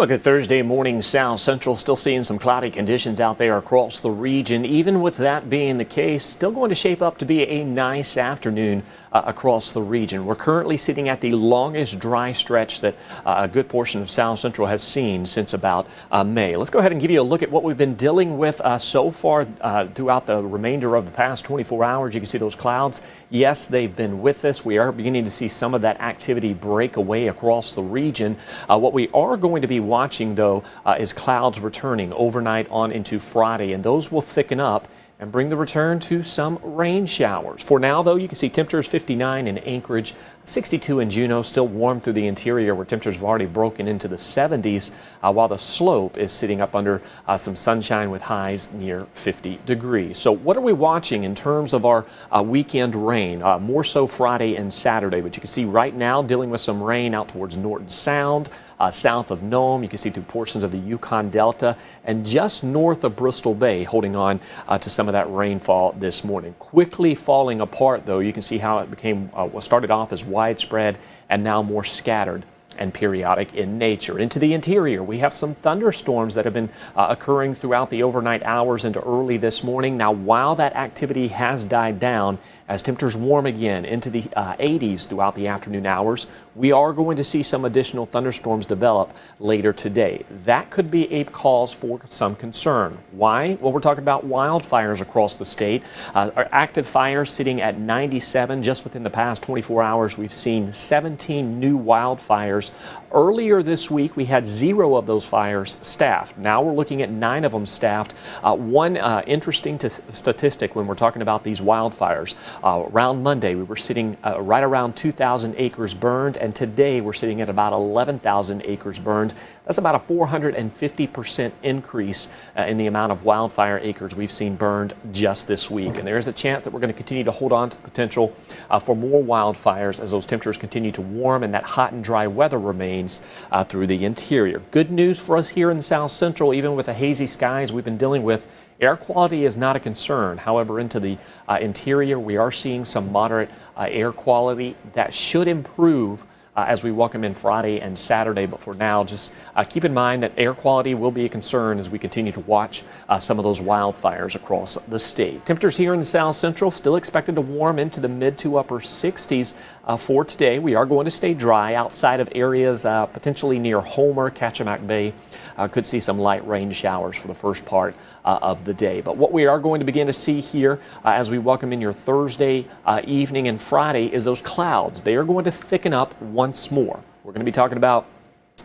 Look at Thursday morning South Central, still seeing some cloudy conditions out there across the region. Even with that being the case, still going to shape up to be a nice afternoon across the region. We're currently sitting at the longest dry stretch that a good portion of South Central has seen since about May. Let's go ahead and give you a look at what we've been dealing with so far throughout the remainder of the past 24 hours. You can see those clouds. Yes, they've been with us. We are beginning to see some of that activity break away across the region. What we are going to be watching, though, is clouds returning overnight on into Friday, and those will thicken up and bring the return to some rain showers. For now, though, you can see temperatures 59 in Anchorage, 62 in Juneau, still warm through the interior where temperatures have already broken into the 70s, while the slope is sitting up under some sunshine with highs near 50 degrees. So what are we watching in terms of our weekend rain? More so Friday and Saturday, but you can see right now dealing with some rain out towards Norton Sound, south of Nome. You can see through portions of the Yukon Delta and just north of Bristol Bay, holding on to some of that rainfall this morning. Quickly falling apart, though. You can see how it became started off as widespread and now more scattered and periodic in nature. Into the interior, we have some thunderstorms that have been occurring throughout the overnight hours into early this morning. Now, while that activity has died down, as temperatures warm again into the 80s throughout the afternoon hours, we are going to see some additional thunderstorms develop later today. That could be a cause for some concern. Why? Well, we're talking about wildfires across the state. Our active fires sitting at 97. Just within the past 24 hours, we've seen 17 new wildfires. Earlier this week, we had 0 of those fires staffed. Now we're looking at 9 of them staffed. One interesting statistic when we're talking about these wildfires, around Monday, we were sitting right around 2,000 acres burned, and today we're sitting at about 11,000 acres burned. That's about a 450% increase in the amount of wildfire acres we've seen burned just this week. And there's a chance that we're going to continue to hold on to the potential for more wildfires as those temperatures continue to warm and that hot and dry weather remains through the interior. Good news for us here in South Central, even with the hazy skies we've been dealing with. Air quality is not a concern. However, into the interior, we are seeing some moderate air quality that should improve as we welcome in Friday and Saturday. But for now, just keep in mind that air quality will be a concern as we continue to watch some of those wildfires across the state. Temperatures here in South Central still expected to warm into the mid to upper 60s for today. We are going to stay dry outside of areas potentially near Homer, Kachemak Bay. Could see some light rain showers for the first part of the day. But what we are going to begin to see here as we welcome in your Thursday evening and Friday is those clouds. They are going to thicken up once more. We're going to be talking about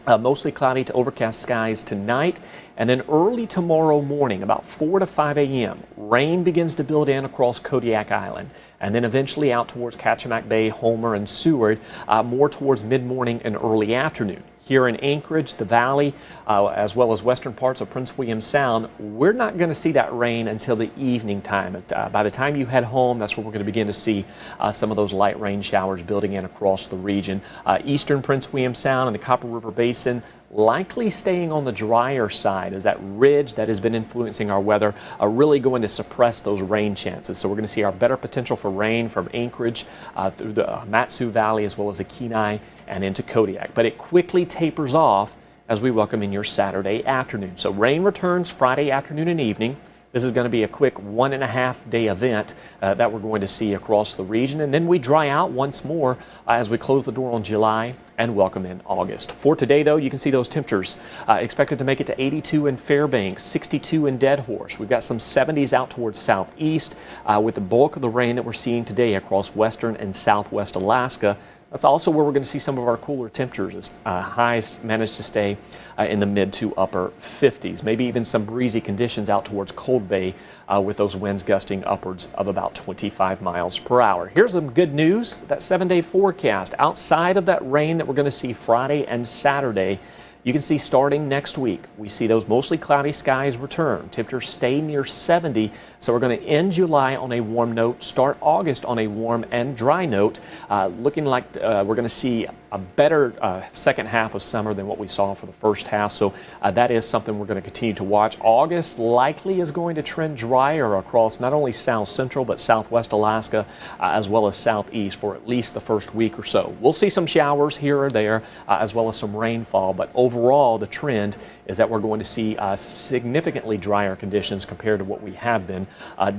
mostly cloudy to overcast skies tonight, and then early tomorrow morning, about 4 to 5 a.m., rain begins to build in across Kodiak Island, and then eventually out towards Kachemak Bay, Homer, and Seward, more towards mid-morning and early afternoon. Here in Anchorage, the Valley, as well as western parts of Prince William Sound, we're not going to see that rain until the evening time. By the time you head home, that's where we're going to begin to see some of those light rain showers building in across the region. Eastern Prince William Sound and the Copper River Basin likely staying on the drier side as that ridge that has been influencing our weather are really going to suppress those rain chances. So we're going to see our better potential for rain from Anchorage through the Matsu Valley as well as the Kenai and into Kodiak. But it quickly tapers off as we welcome in your Saturday afternoon. So rain returns Friday afternoon and evening. This is going to be a quick 1.5 day event that we're going to see across the region. And then we dry out once more as we close the door on July and welcome in August. For today, though, you can see those temperatures expected to make it to 82 in Fairbanks, 62 in Dead Horse. We've got some 70s out towards southeast with the bulk of the rain that we're seeing today across western and southwest Alaska. That's also where we're going to see some of our cooler temperatures as highs manage to stay in the mid to upper 50s. Maybe even some breezy conditions out towards Cold Bay with those winds gusting upwards of about 25 miles per hour. Here's some good news. That 7-day forecast, outside of that rain that we're going to see Friday and Saturday, you can see starting next week, we see those mostly cloudy skies return. Temperatures stay near 70, so we're going to end July on a warm note, start August on a warm and dry note, looking like we're going to see a better second half of summer than what we saw for the first half. So that is something we're going to continue to watch. August likely is going to trend drier across not only south central but southwest Alaska as well as southeast for at least the first week or so. We'll see some showers here or there as well as some rainfall, but overall the trend is that we're going to see significantly drier conditions compared to what we have been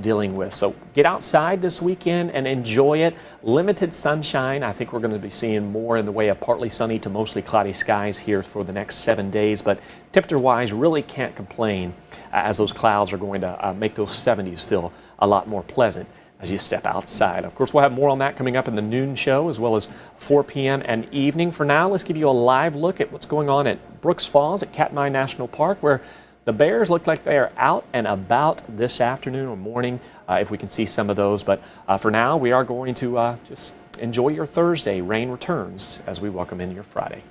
dealing with. So get outside this weekend and enjoy it. Limited sunshine. I think we're going to be seeing more in the way of partly sunny to mostly cloudy skies here for the next 7 days, but temperature-wise really can't complain as those clouds are going to make those 70s feel a lot more pleasant as you step outside. Of course, we'll have more on that coming up in the noon show as well as 4 p.m. and evening. For now, let's give you a live look at what's going on at Brooks Falls at Katmai National Park, where the bears look like they are out and about this afternoon or morning, if we can see some of those. But for now, we are going to just enjoy your Thursday. Rain returns as we welcome in your Friday.